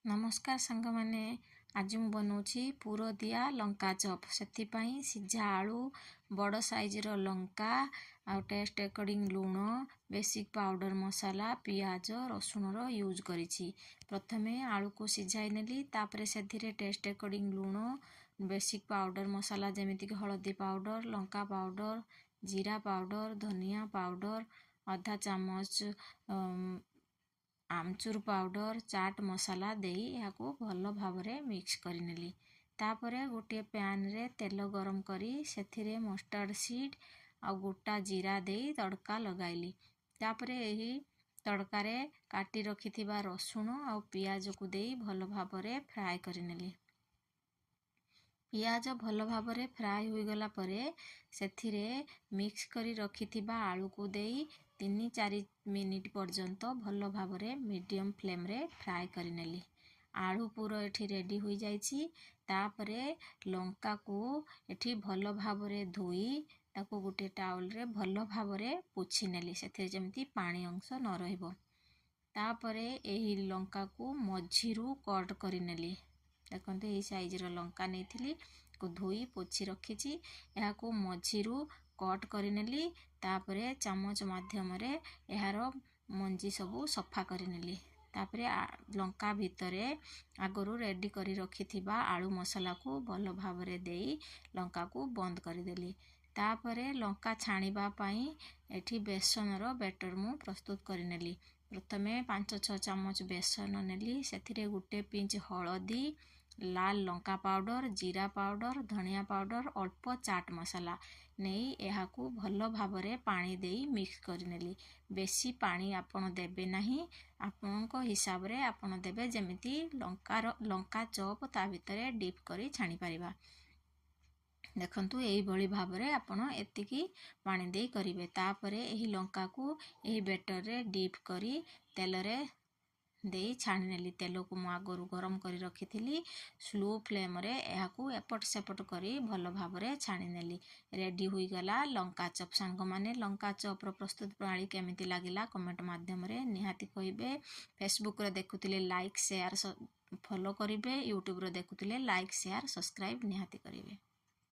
नमस्कार सांग माने आज मु बनाऊँगी पुर दिया लंका चप से सीझा आलू बड़ size row Lanka a taste according लूण बेसिक पाउडर मसाला पियाज रसुण रो यूज करी। प्रथमे आलू को सीझाई नेली तापरे से टेस्ट अकॉर्डिंग लूण बेसिक पाउडर मसाला जमीक हलदी पाउडर लंका पाउडर जीरा पाउडर धनिया पाउडर आधा चामच आमचूर पाउडर चाट मसाला देई याको भल भावरे मिक्स करिनेली। तापरे गोटे पैन रे तेल गरम करी सेथिरे मस्टर्ड सीड आ गोटा जीरा देई तड़का लगाइली। तापरे एही तड़कारे काटी रखिथिबा रसुण आ पियाज को देई भल भावरे फ्राए करिनेली। पियाज भल भावरे फ्राए होई गला परे सेथिरे मिक्स करी रखिथिबा आलू को देई 3-4 मिनिट पर्यंत भल भावरे मीडियम फ्लेम रे फ्राए करिनेली। आलू पूरा एठी रेडी होई जाइछि। तापरे लंका को एठी भल भावरे धोई ताको गोटे टावल रे भल भावरे पोछि नेली सेथिरे जेमति पानी अंश न रहइबो। तापरे एही लंका को मझिरु कट करिनेली। देखंतु एही साइज रो लंका नेथिली को धोई पोछि रखिछि एहाको मझिरु कट करिनेली। तापरे चामच माध्यम रे एहारो मंजी सबू सफा करिनेली। तापरे लंका भितरे आगरू रेडी करी रखिथिबा आलू मसाला को भल भावरे देई लंका को बंद करिदेली। तापरे लंका छाणीबा पई एठी बेसन रो बैटर मु प्रस्तुत करिनेली। प्रथमे 5-6 चामच बेसन नेली सेथिरे गोटे पिंच हळदी लाल लंका पाउडर जीरा पाउडर धनिया पाउडर अल्प चाट मसाला नहीं एहाकू भल भावरे पानी देई मिक्स करिनेली। बेसी पानी आपण देबे नाही आपणको हिसाब रे आपण देबे जेमिति लंका चप ता भितरे डीप करी छाणी परिबा। देखंतु एही भली भावरे आपण एतिकी पानी देई करिवे। तापरे एही लंका को एही बैटर रे डीप करी तेल रे देई छाणी नेली। तेल को मु आगरू गरम करी रखिथिली स्लो फ्लेम रे एहाकू एपट सेपट करी भल भावरे छाणी नेली। रेडी होई गला लंका चप। सांग माने लंका चप रो प्रस्तुत प्रणाली केमिति लागिला कमेंट माध्यम रे निहाती कहिबे। फेसबुक रे देखुतिले लाइक शेयर फॉलो करिवे यूट्यूब रे देखुतिले लाइक शेयर सब्सक्राइब निहाती करिवे।